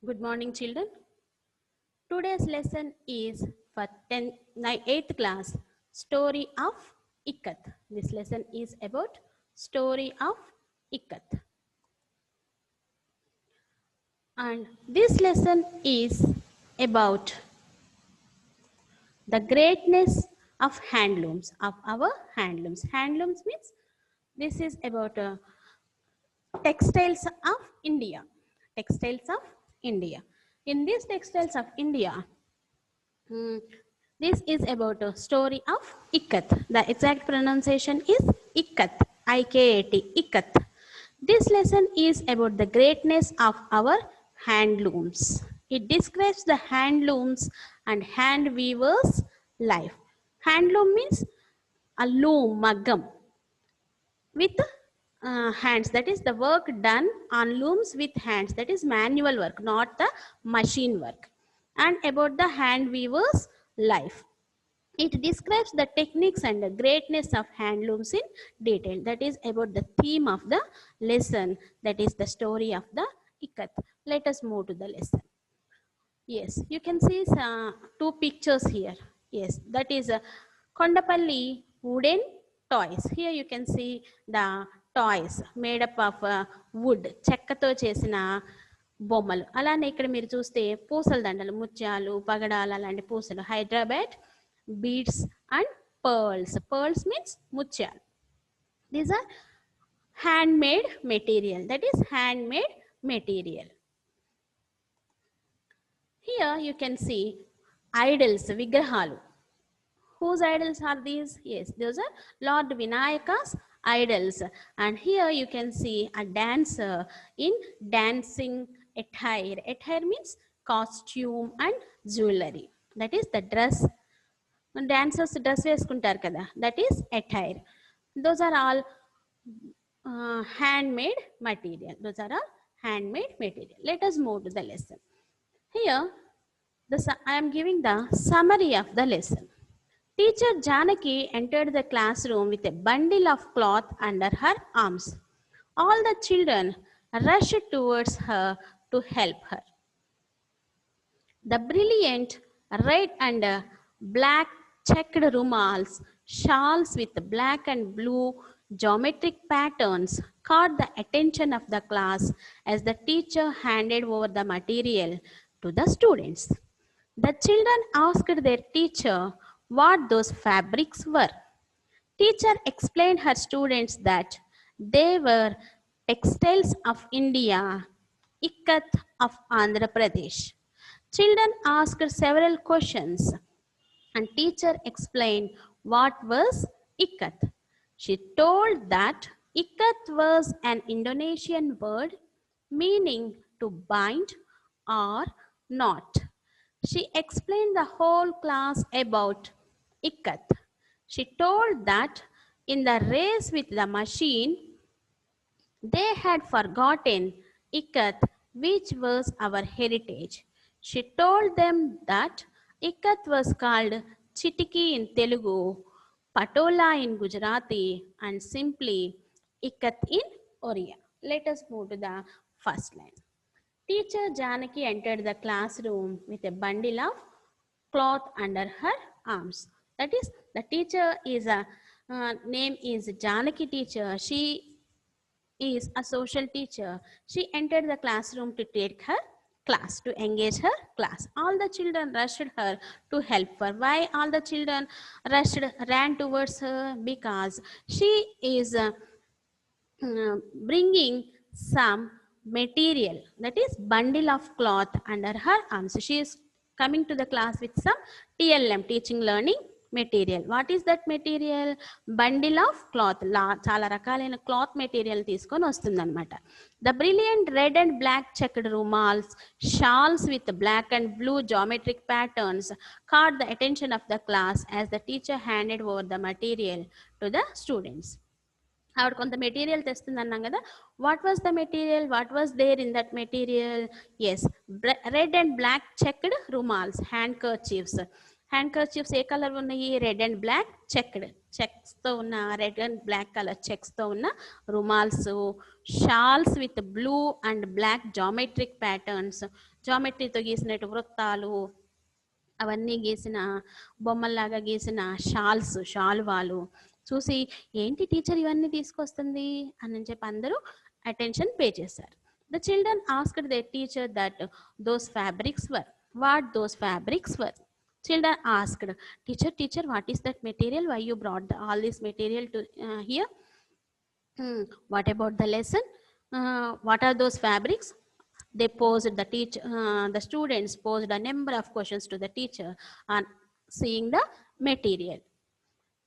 Good morning, children. Today's lesson is for 8th class, Story of Ikat. This lesson is about Story of Ikat. And this lesson is about the greatness of handlooms, of our handlooms. Handlooms means this is about textiles of India. Textiles of India. In these textiles of India, this is about a story of Ikat. The exact pronunciation is Ikat. I-K-A-T. Ikat. This lesson is about the greatness of our handlooms. It describes the handlooms and hand weavers' life. Handloom means a loom, maggam, with hands, that is the work done on looms with hands, that is manual work, not the machine work. And about the hand weaver's life, it describes the techniques and the greatness of handlooms in detail. That is about the theme of the lesson, that is the story of the Ikat. Let us move to the lesson. Yes, you can see two pictures here. Yes, that is a Kondapalli wooden toys. Here you can see the toys made up of wood. చెక్కతో చేసిన బొమ్మలు. అలానే ఇక్కడ మీరు చూస్తే పూసల దండలు, ముత్యాలు, పగడాలు అలాంటి పూసలు. Hyderabad beads and pearls. Pearls means mutyal. These are handmade material. That is handmade material. Here you can see idols, vigrahalu. Whose idols are these? Yes, those are Lord Vinayaka's idols. And here you can see a dancer in dancing attire. Attire means costume and jewelry. That is the dress. Dancers dress వేసుకుంటారు కదా, that is attire. Those are all handmade material. Those are all handmade material. Let us move to the lesson. Here I am giving the summary of the lesson. Teacher Janaki entered the classroom with a bundle of cloth under her arms. All the children rushed towards her to help her. The brilliant red and black checked rumals, shawls with black and blue geometric patterns caught the attention of the class as the teacher handed over the material to the students. The children asked their teacher what those fabrics were. Teacher explained her students that they were textiles of India, Ikat of Andhra Pradesh. Children asked several questions and teacher explained what was Ikat. She told that Ikat was an Indonesian word meaning to bind or knot. She explained the whole class about Ikat. She told that in the race with the machine, they had forgotten Ikat, which was our heritage. She told them that Ikat was called Chitiki in Telugu, Patola in Gujarati, and simply Ikat in Oriya. Let us move to the first line. Teacher Janaki entered the classroom with a bundle of cloth under her arms. That is, the teacher is a name is Janaki teacher. She is a social teacher. She entered the classroom to take her class, to engage her class. All the children rushed her to help her. Why all the children ran towards her? Because she is bringing some material, that is bundle of cloth under her arms. She is coming to the class with some TLM, teaching learning material. What is that material? Bundle of cloth. చాలా రకాలైన cloth material తీసుకొని వస్తుందన్నమాట. The brilliant red and black checked rumals, shawls with black and blue geometric patterns caught the attention of the class as the teacher handed over the material to the students. ఆవిడ కొంత material తెస్తుంది అన్నాం కదా. What was the material? What was there in that material? Yes, red and black checked రుమాల్స్, handkerchiefs. Handkerchiefs ఏ colour ఉన్నాయి? Red and black checked. చెక్స్తో ఉన్న రెడ్ అండ్ బ్లాక్ కలర్ చెక్స్తో ఉన్న రుమాల్స్, shawls with blue and black geometric patterns, జామెట్రీతో గీసినట్టు వృత్తాలు అవన్నీ గీసిన బొమ్మల్లాగా గీసిన షాల్వాలు చూసి ఏంటి టీచర్ ఇవన్నీ తీసుకొస్తుంది అని చెప్పి అందరూ అటెన్షన్ పే చేశారు. The children asked the teacher that those fabrics were what those fabrics were. Children asked, teacher, what is that material? Why you brought all this material to here? What about the lesson? What are those fabrics? They posed the students posed a number of questions to the teacher on seeing the material.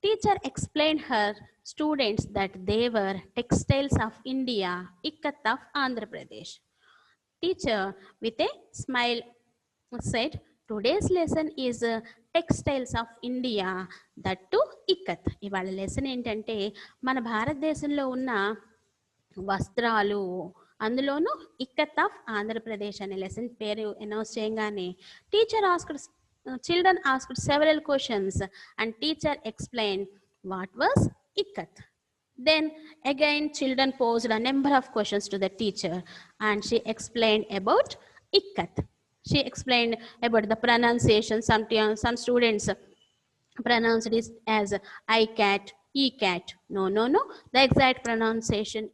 Teacher explained her students that they were textiles of India, Ikkat of Andhra Pradesh. Teacher with a smile said, today's lesson is textiles of India that to ikat. ఇవాళ lesson ఏంటంటే మన భారతదేశంలో ఉన్న వస్త్రాలు, అందులోనూ ikat of Andhra Pradesh అనే lesson పేరు announce చేయగానే children asked several questions and teacher explained what was ikat. Then again children posed a number of questions to the teacher and she explained about ikat. She explained about the pronunciation. Some students pronounced it as I-cat, E-cat. No. The exact pronunciation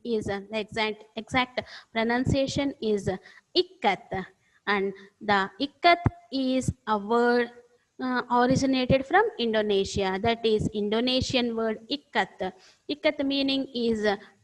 is ikkat. And the ikkat is a word originated from Indonesia. That is Indonesian word ikkat. Ikkat meaning is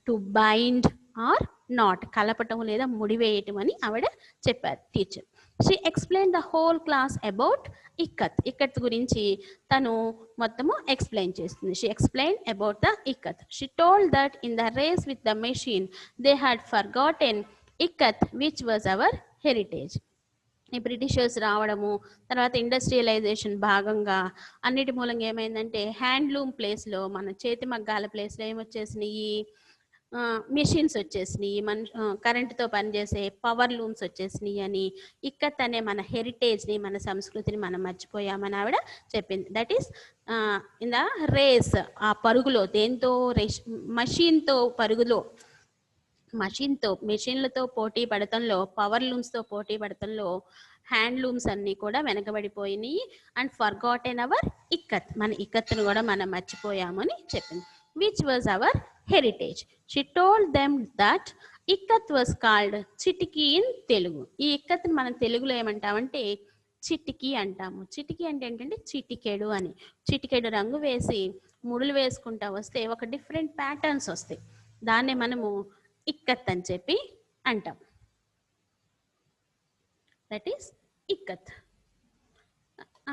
to bind or not. Kalapatamu leda mudiveyatam ani avada chepparu teacher. She explained the whole class about ikat. Ikat gurinchi tanu mottamu explain chestundi. She explained about the ikat. She told that in the race with the machine they had forgotten ikat, which was our heritage. ఈ Britishers రావడము, తర్వాత industrialisation భాగంగా అన్నిటి మూలంగా ఏమైందంటే handloom ప్లేస్లో, మన చేతి మగ్గాల ప్లేస్లో ఏమొచ్చేసినాయి, మెషిన్స్ వచ్చేసినాయి, కరెంటుతో పనిచేసే పవర్ లూమ్స్ వచ్చేసినాయి అని ఇక్కత్ అనే మన హెరిటేజ్ని, మన సంస్కృతిని మనం మర్చిపోయామని ఆవిడ చెప్పింది. That is in the race, ఆ పరుగులో, దేంతో మెషిన్తో పరుగులో, మెషిన్లతో పోటీ పడటంలో, పవర్ లూమ్స్తో పోటీ పడటంలో హ్యాండ్లూమ్స్ అన్నీ కూడా వెనకబడిపోయినాయి. అండ్ ఫర్గాటెన్ అవర్ ఇక్కత్, మన ఇక్కత్తును కూడా మనం మర్చిపోయామని చెప్పింది. Which was our heritage. She told them that ikat was called చిటికీ in Telugu. ఈ ఇక్కత్ని మనం తెలుగులో ఏమంటామంటే చిటికీ అంటాము. చిటికీ అంటే ఏంటంటే చిటికెడు అని. చిటికెడు రంగు వేసి ముడులు వేసుకుంటా వస్తే ఒక డిఫరెంట్ ప్యాటర్న్స్ వస్తాయి. దాన్నే మనము ఇక్కత్ అని చెప్పి అంటాం. That is ikat.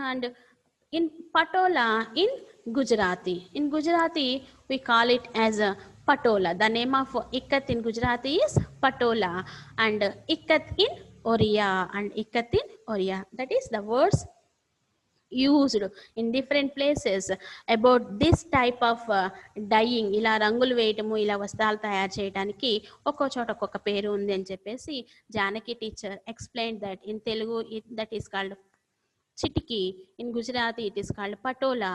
And in patola in Gujarati we call it as a patola. The name of ikat in Gujarati is patola and ikat in Oriya. That is the words used in different places about this type of dyeing. ఇలా రంగులు వేయటము, ఇలా వస్త్రాలు తయారు చేయడానికి ఒక్కో చోట ఒక్కొక్క పేరు ఉంది అని చెప్పేసి Janaki teacher explained that in Telugu that is called chitiki, in Gujarati it is called patola,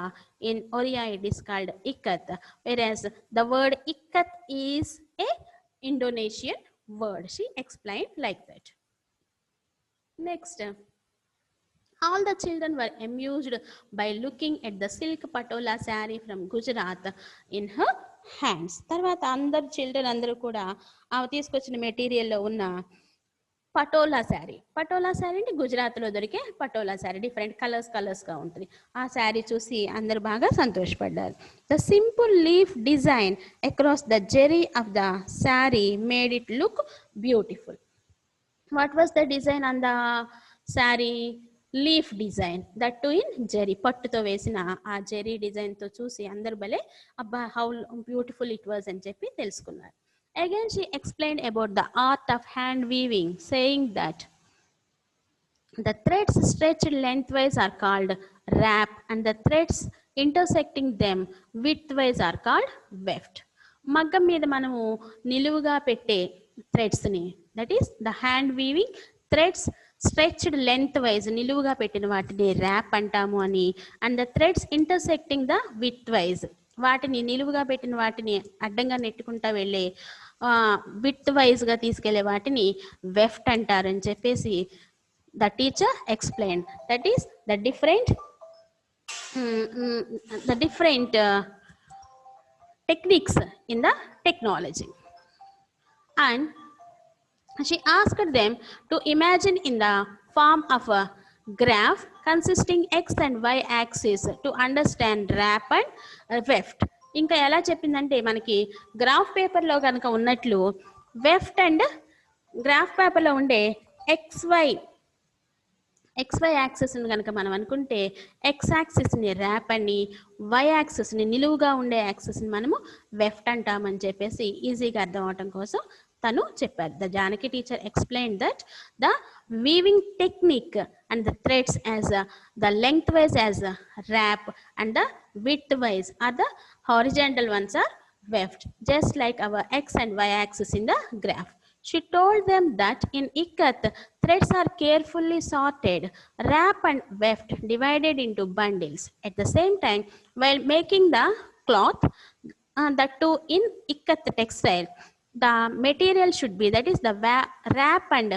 in Oriya it is called ikat, whereas the word ikat is a Indonesian word. She explained like that. Next, all the children were amused by looking at the silk patola saree from Gujarat in her hands. తర్వాత అందరు children అందరూ కూడా ఆ తీసుకొచ్చిన మెటీరియల్లో ఉన్న పటోలా శారీ అంటే గుజరాత్లో దొరికే పటోలా శారీ, డిఫరెంట్ కలర్స్గా ఉంటుంది. ఆ శారీ చూసి అందరూ బాగా సంతోషపడ్డారు. The simple leaf design across the zari of the sari made it look beautiful. What was the design on the sari? Leaf design, that too in zari, పట్టుతో వేసిన ఆ జెరీ డిజైన్తో చూసి అందరు భలే అబ్బా హౌ బ్యూటిఫుల్ ఇట్ వాజ్ అని చెప్పి తెలుసుకున్నారు. Again she explained about the art of hand weaving, saying that the threads stretched lengthwise are called wrap and the threads intersecting them widthwise are called weft. మగ్గం మీద మనము నిలువుగా పెట్టే థ్రెడ్స్ని, that is the hand weaving threads stretched lengthwise నిలువుగా పెట్టిన వాటిని warp అంటాము అని, and the threads intersecting the weftwise వాటిని నిలువుగా పెట్టిన వాటిని అడ్డంగా నెట్టుకుంటా వెళ్ళే విత్ వైజ్గా తీసుకెళ్లే వాటిని వెఫ్ట్ అంటారని చెప్పేసి the teacher explain. That is the different techniques in the technology. And she asked them to imagine in the form of a graph consisting x and y axis to understand wrap and weft. ఇంకా ఎలా చెప్పిందంటే మనకి graph పేపర్లో కనుక ఉన్నట్లు weft and graph పేపర్లో ఉండే XY యాక్సిస్ని కనుక మనం అనుకుంటే ఎక్స్ యాక్సిస్ని ర్యాప్ అని, వై యాక్సిస్ని నిలువుగా ఉండే యాక్సిస్ని మనము వెఫ్ట్ అంటామని చెప్పేసి ఈజీగా అర్థం అవటం కోసం తను చెప్పారు. The Janaki teacher explain that the weaving technique and the threads as the length wise as warp and the width wise are the horizontal ones or weft, just like our x and y axis in the graph. She told them that in ikat, threads are carefully sorted, wrapped and weft, divided into bundles. At the same time, while making the cloth, that too in ikat textile, the material should be, that is the wrap and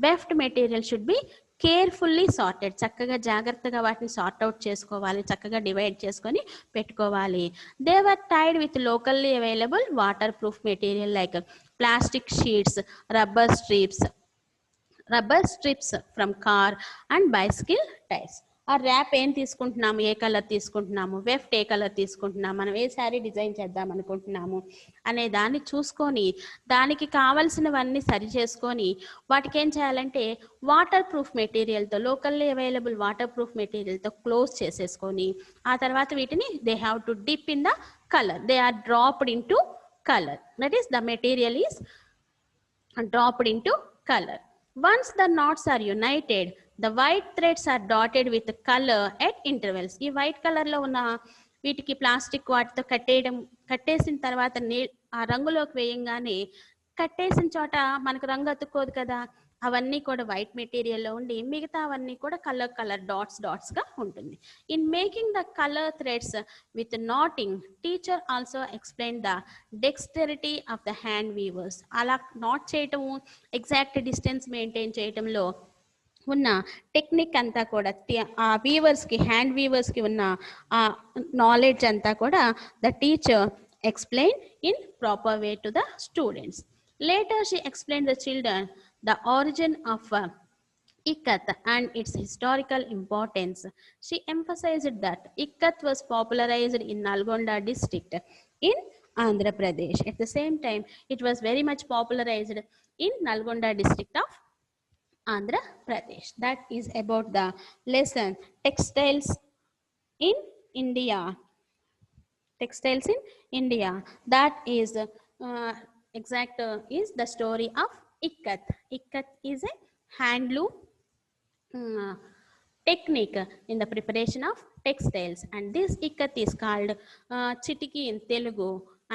weft material should be carefully sorted. చక్కగా జాగ్రత్తగా వాటిని sort out చేసుకోవాలి, చక్కగా divide చేసుకొని పెట్టుకోవాలి. They were tied with locally available water proof material like plastic sheets, rubber strips from car and bicycle tyres. ఆ rap ఏం తీసుకుంటున్నాము, ఏ కలర్ తీసుకుంటున్నాము, వెఫ్ట్ ఏ కలర్ తీసుకుంటున్నాము, మనం ఏ శారీ డిజైన్ చేద్దాం అనుకుంటున్నాము అనే దాన్ని చూసుకొని దానికి కావాల్సినవన్నీ సరి చేసుకొని వాటికి ఏం చేయాలంటే వాటర్ ప్రూఫ్ మెటీరియల్తో, లోకల్లీ అవైలబుల్ వాటర్ ప్రూఫ్ మెటీరియల్తో క్లోజ్ చేసేసుకొని ఆ తర్వాత వీటిని they have to dip in the colour. They are dropped into colour, that is the material is dropped into color. Once the knots are united, the white threads are dotted with color at intervals. ఈ white కలర్లో ఉన్న వీటికి plastic వాటితో కట్టేసిన తర్వాత ఆ రంగులోకి వేయంగానే కట్టేసిన చోట మనకు రంగు అతుక్కోదు కదా, అవన్నీ కూడా వైట్ మెటీరియల్లో ఉండి మిగతా అవన్నీ కూడా కలర్ డాట్స్గా ఉంటుంది. In making the colour threads with knotting, teacher also explain the dexterity of the hand weavers. అలా నాట్ చేయటము, ఎగ్జాక్ట్ డిస్టెన్స్ మెయింటైన్ చేయటంలో ఉన్న టెక్నిక్ అంతా కూడా ఆ వీవర్స్కి, హ్యాండ్ వీవర్స్కి ఉన్న ఆ నాలెడ్జ్ అంతా కూడా the teacher explain in proper way to the students. Later she explained the children the origin of ikat and its historical importance. She emphasized that ikat was popularized in Nalgonda district in Andhra Pradesh. At the same time, it was very much popularized in Nalgonda district of Andhra Pradesh. That is about the lesson textiles in India. Textiles in India. That is is the story of ikat. Ikat is a handloom technique in the preparation of textiles, and this ikat is called chitiki in Telugu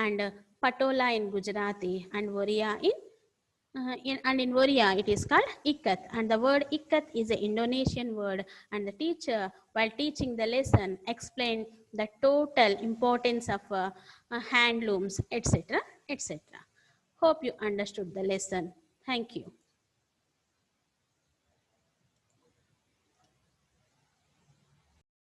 and patola in Gujarati and Oriya in Oriya it is called ikat. And the word ikat is an Indonesian word, and the teacher, while teaching the lesson, explained the total importance of handlooms, etc., etc. Hope you understood the lesson. Thank you.